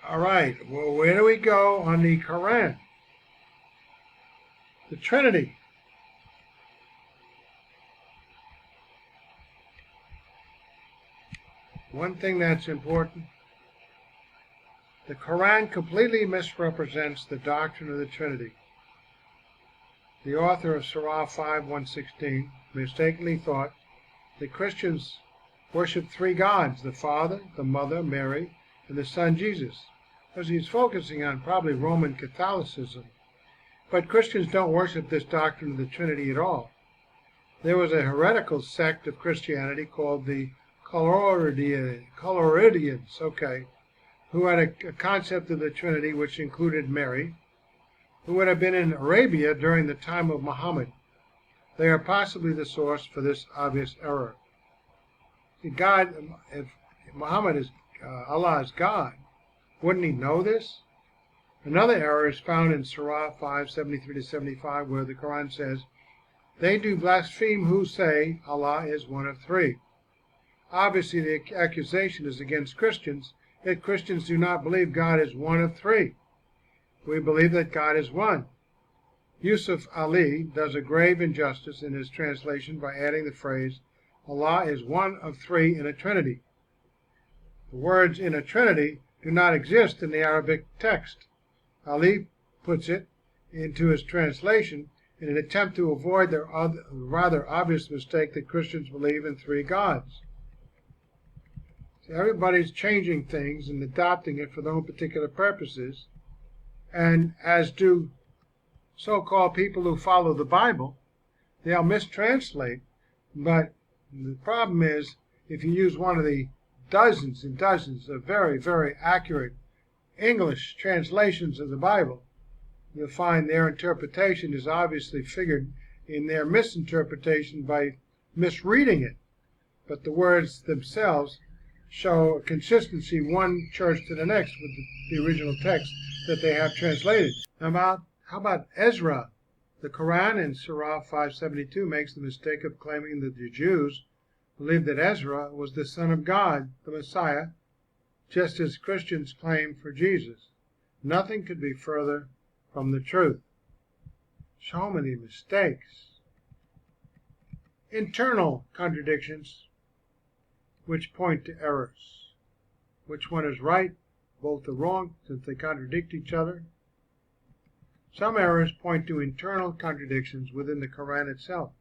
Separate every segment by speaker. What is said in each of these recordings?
Speaker 1: All right, well, where do we go on the Qur'an? The Trinity. One thing that's important, the Qur'an completely misrepresents the doctrine of the Trinity. The author of Surah 5:116 mistakenly thought that Christians worship three gods, the Father, the Mother, Mary, and the Son, Jesus, because he's focusing on probably Roman Catholicism. But Christians don't worship this doctrine of the Trinity at all. There was a heretical sect of Christianity called the Choloridians, who had a concept of the Trinity which included Mary, who would have been in Arabia during the time of Muhammad. They are possibly the source for this obvious error. God, if Muhammad is Allah is God, wouldn't he know this? Another error is found in Surah 5:73-75, where the Quran says, "They do blaspheme who say Allah is one of three." Obviously, the accusation is against Christians, yet Christians do not believe God is one of three. We believe that God is one. Yusuf Ali does a grave injustice in his translation by adding the phrase, Allah is one of three in a trinity. The words in a trinity do not exist in the Arabic text. Ali puts it into his translation in an attempt to avoid the rather obvious mistake that Christians believe in three gods. So everybody's changing things and adopting it for their own particular purposes, and as do so-called people who follow the Bible. They'll mistranslate, but the problem is if you use one of the dozens and dozens of very, very accurate English translations of the Bible, you'll find their interpretation is obviously figured in their misinterpretation by misreading it. But the words themselves show a consistency one church to the next with the original text that they have translated. How about Ezra? The Quran in Surah 5:72 makes the mistake of claiming that the Jews believed that Ezra was the Son of God, the Messiah, just as Christians claim for Jesus. Nothing could be further from the truth. So many mistakes. Internal contradictions which point to errors. Which one is right? Both are wrong since they contradict each other. Some errors point to internal contradictions within the Quran itself.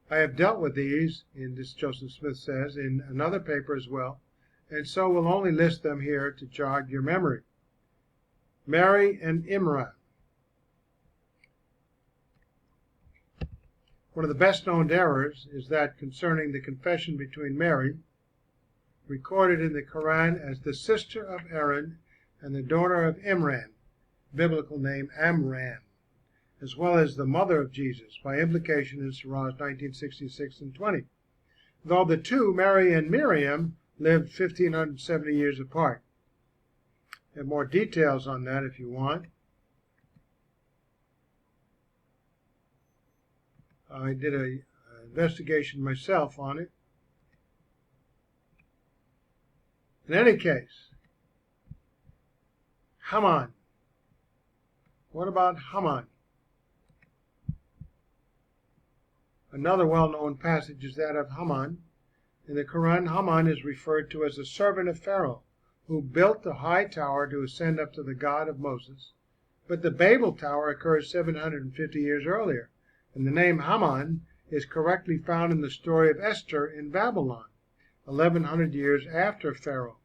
Speaker 1: I have dealt with these, Joseph Smith says, in another paper as well, and so will only list them here to jog your memory. Mary and Imran. One of the best-known errors is that concerning the confession between Mary, recorded in the Quran as the sister of Aaron and the daughter of Imran, biblical name Amran, as well as the mother of Jesus, by implication in Surahs 1966 and 20. Though the two, Mary and Miriam, lived 1,570 years apart. There are more details on that if you want. I did an investigation myself on it. In any case, Haman. What about Haman? Another well-known passage is that of Haman. In the Quran, Haman is referred to as a servant of Pharaoh, who built the high tower to ascend up to the God of Moses. But the Babel Tower occurs 750 years earlier, and the name Haman is correctly found in the story of Esther in Babylon, 1100 years after Pharaoh.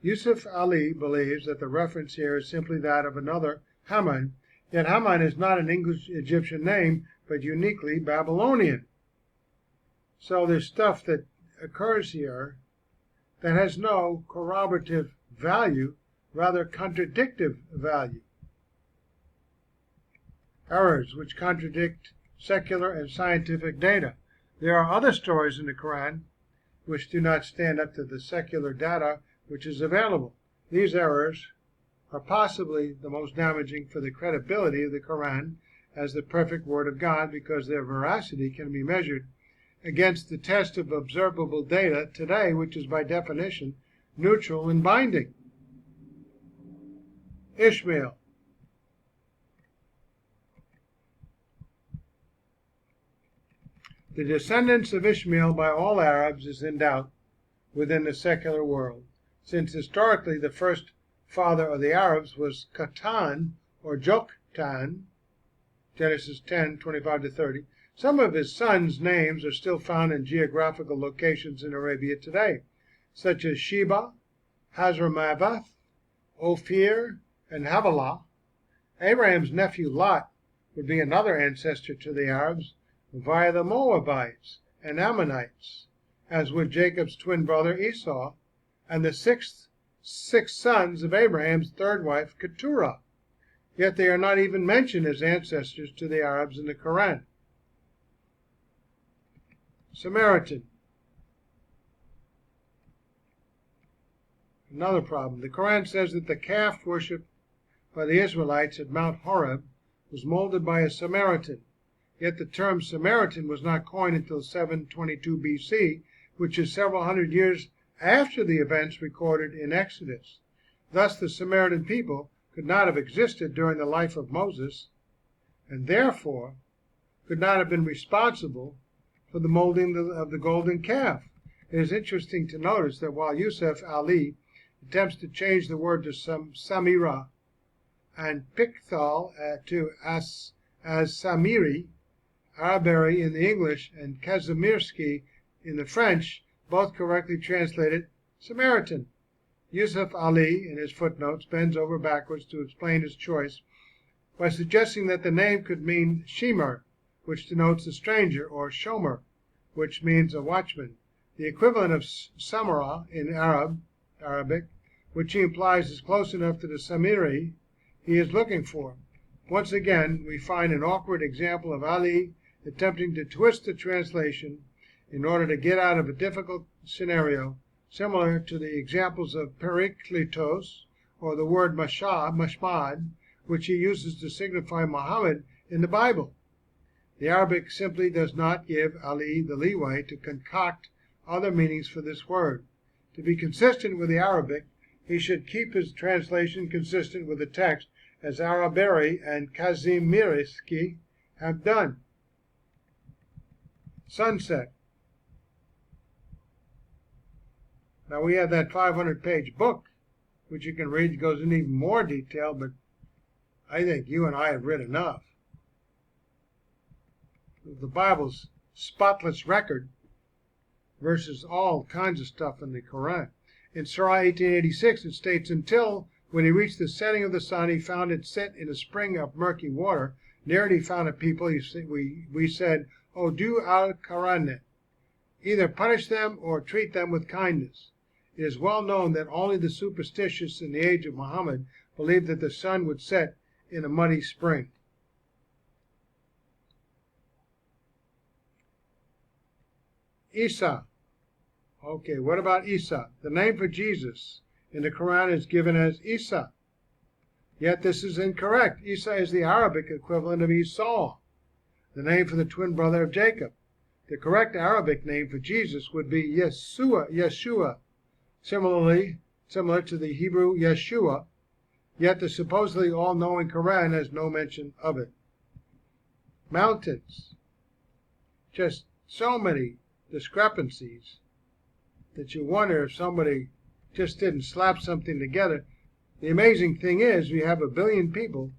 Speaker 1: Yusuf Ali believes that the reference here is simply that of another Haman, yet Haman is not an English-Egyptian name, but uniquely Babylonian. So there's stuff that occurs here that has no corroborative value, rather contradictive value. Errors which contradict secular and scientific data. There are other stories in the Quran which do not stand up to the secular data which is available. These errors are possibly the most damaging for the credibility of the Quran as the perfect Word of God, because their veracity can be measured against the test of observable data today, which is by definition neutral and binding. Ishmael. The descendants of Ishmael by all Arabs is in doubt within the secular world, since historically the first father of the Arabs was Qatan or Joktan, Genesis 10:25-30. Some of his sons' names are still found in geographical locations in Arabia today, such as Sheba, Hazarmaveth, Ophir, and Havilah. Abraham's nephew Lot would be another ancestor to the Arabs via the Moabites and Ammonites, as would Jacob's twin brother Esau, and the six sons of Abraham's third wife Keturah. Yet they are not even mentioned as ancestors to the Arabs in the Qur'an. Samaritan. Another problem. The Qur'an says that the calf worship by the Israelites at Mount Horeb was molded by a Samaritan. Yet the term Samaritan was not coined until 722 BC, which is several hundred years after the events recorded in Exodus. Thus the Samaritan people could not have existed during the life of Moses, and therefore could not have been responsible for the molding of the golden calf. It is interesting to notice that while Yusuf Ali attempts to change the word to Samira and Pickthall to as Samiri, Arbery in the English, and Kazimirsky in the French, both correctly translated Samaritan. Yusuf Ali, in his footnotes, bends over backwards to explain his choice by suggesting that the name could mean Shemer, which denotes a stranger, or Shomer, which means a watchman, the equivalent of Samara in Arabic, which he implies is close enough to the Samiri he is looking for. Once again, we find an awkward example of Ali attempting to twist the translation in order to get out of a difficult scenario, similar to the examples of Perikletos or the word Mashmad, which he uses to signify Muhammad in the Bible. The Arabic simply does not give Ali the leeway to concoct other meanings for this word. To be consistent with the Arabic, he should keep his translation consistent with the text, as Arbery and Kazimirsky have done. Sunset. Now we have that 500-page book, which you can read. It goes into even more detail, but I think you and I have read enough. The Bible's spotless record versus all kinds of stuff in the Quran. In Surah 1886, it states, until when he reached the setting of the sun, he found it set in a spring of murky water. Near it he found a people. We said, O do al-Qur'an, either punish them or treat them with kindness. It is well known that only the superstitious in the age of Muhammad believed that the sun would set in a muddy spring. Isa. Okay, what about Isa? The name for Jesus in the Quran is given as Isa. Yet this is incorrect. Isa is the Arabic equivalent of Esau, the name for the twin brother of Jacob. The correct Arabic name for Jesus would be Yeshua, similar to the Hebrew Yeshua, yet the supposedly all-knowing Quran has no mention of it. Mountains. Just so many discrepancies that you wonder if somebody just didn't slap something together. The amazing thing is we have 1 billion people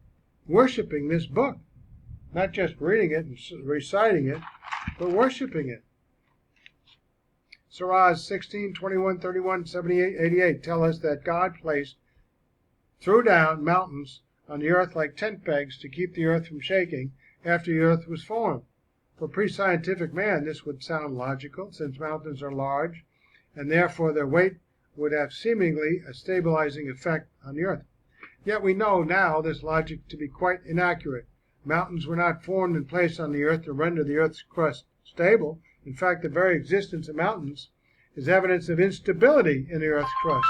Speaker 1: worshiping this book, not just reading it and reciting it, but worshiping it. Surahs 16, 21, 31, 78, 88 tell us that God threw down mountains on the earth like tent pegs to keep the earth from shaking after the earth was formed. For pre-scientific man, this would sound logical, since mountains are large, and therefore their weight would have seemingly a stabilizing effect on the earth. Yet we know now this logic to be quite inaccurate. Mountains were not formed and placed on the earth to render the earth's crust stable. In fact, the very existence of mountains is evidence of instability in the earth's crust,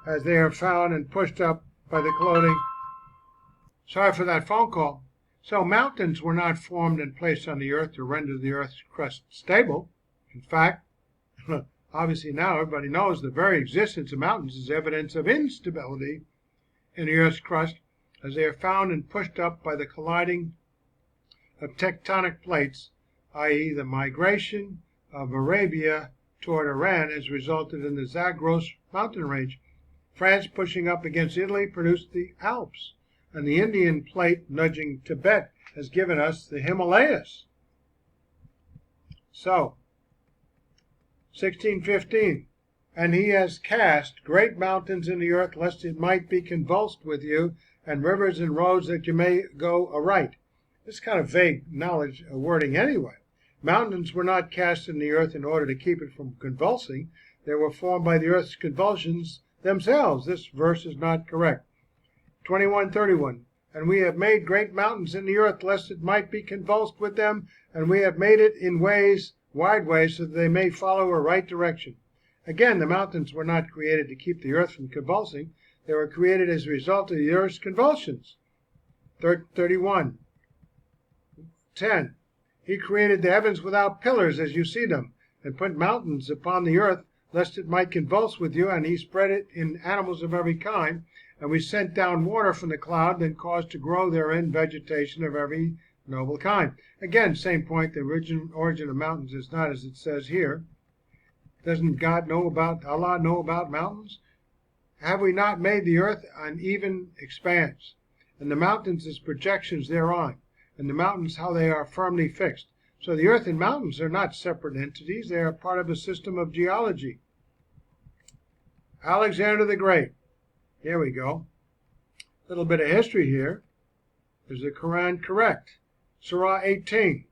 Speaker 1: as they are found and pushed up by the clothing. Sorry for that phone call. So mountains were not formed and placed on the earth to render the earth's crust stable. In fact, obviously now everybody knows the very existence of mountains is evidence of instability in the earth's crust, as they are found and pushed up by the colliding of tectonic plates, i.e. the migration of Arabia toward Iran has resulted in the Zagros mountain range. France pushing up against Italy produced the Alps, and the Indian plate nudging Tibet has given us the Himalayas. So, 1615, and he has cast great mountains in the earth, lest it might be convulsed with you, and rivers and roads that you may go aright. This is kind of vague knowledge wording anyway. Mountains were not cast in the earth in order to keep it from convulsing. They were formed by the earth's convulsions themselves. This verse is not correct. 21:31, and we have made great mountains in the earth, lest it might be convulsed with them, and we have made it in ways, wide ways, so that they may follow a right direction. Again, the mountains were not created to keep the earth from convulsing. They were created as a result of the earth's convulsions. 31:10, he created the heavens without pillars as you see them, and put mountains upon the earth, lest it might convulse with you, and he spread it in animals of every kind. And we sent down water from the cloud, then caused to grow therein vegetation of every noble kind. Again, same point, the origin of mountains is not as it says here. Doesn't Allah know about mountains? Have we not made the earth an even expanse, and the mountains as projections thereon, and the mountains how they are firmly fixed? So the earth and mountains are not separate entities, they are part of a system of geology. Alexander the Great. Here we go. A little bit of history here. Is the Qur'an correct? Surah 18.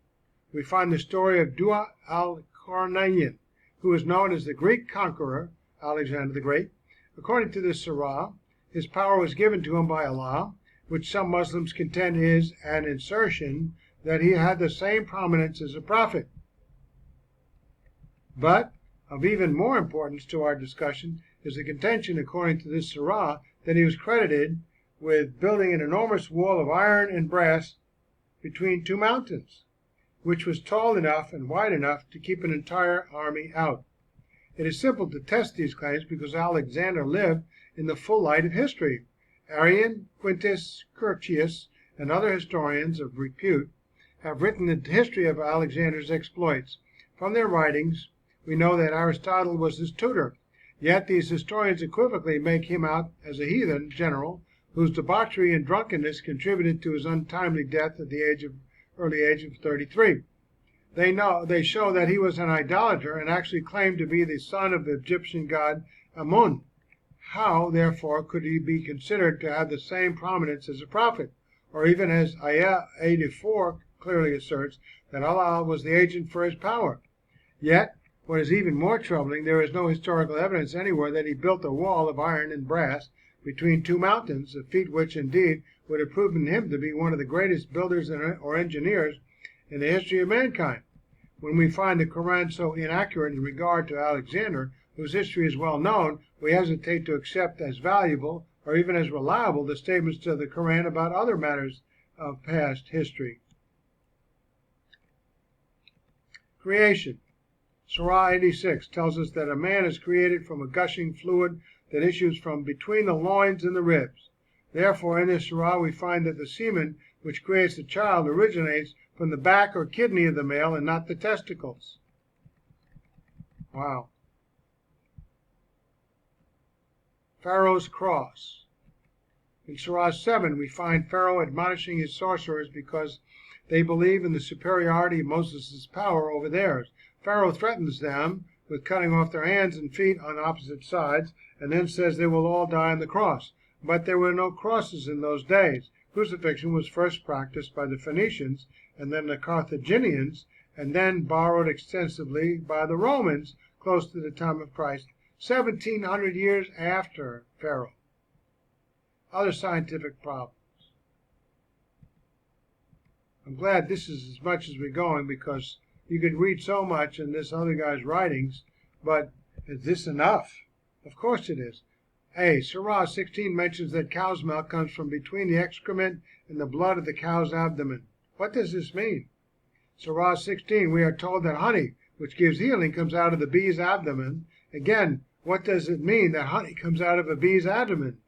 Speaker 1: We find the story of Dua al-Qarnayn, who is known as the Greek conqueror, Alexander the Great. According to this surah, his power was given to him by Allah, which some Muslims contend is an insertion that he had the same prominence as a prophet. But of even more importance to our discussion is the contention, according to this surah, that he was credited with building an enormous wall of iron and brass between two mountains, which was tall enough and wide enough to keep an entire army out. It is simple to test these claims because Alexander lived in the full light of history. Arrian, Quintus Curtius, and other historians of repute have written the history of Alexander's exploits. From their writings, we know that Aristotle was his tutor. Yet these historians equivocally make him out as a heathen general whose debauchery and drunkenness contributed to his untimely death at the early age of 33. They show that he was an idolater and actually claimed to be the son of the Egyptian god Amun. How, therefore, could he be considered to have the same prominence as a prophet? Or even as Ayah 84 clearly asserts, that Allah was the agent for his power. Yet, what is even more troubling, there is no historical evidence anywhere that he built a wall of iron and brass between two mountains, a feat which indeed would have proven him to be one of the greatest builders or engineers in the history of mankind. When we find the Quran so inaccurate in regard to Alexander, whose history is well known, we hesitate to accept as valuable or even as reliable the statements of the Quran about other matters of past history. Creation. Surah 86 tells us that a man is created from a gushing fluid that issues from between the loins and the ribs. Therefore, in this surah we find that the semen which creates the child originates from the back or kidney of the male and not the testicles. Wow. Pharaoh's cross. In Surah 7 we find Pharaoh admonishing his sorcerers because they believe in the superiority of Moses' power over theirs. Pharaoh threatens them with cutting off their hands and feet on opposite sides, and then says they will all die on the cross. But there were no crosses in those days. Crucifixion was first practiced by the Phoenicians, and then the Carthaginians, and then borrowed extensively by the Romans close to the time of Christ, 1,700 years after Pharaoh. Other scientific problems. I'm glad this is as much as we're going, because you could read so much in this other guy's writings, but is this enough? Of course it is. A. Surah 16 mentions that cow's milk comes from between the excrement and the blood of the cow's abdomen. What does this mean? Surah 16, we are told that honey, which gives healing, comes out of the bee's abdomen. Again, what does it mean that honey comes out of a bee's abdomen?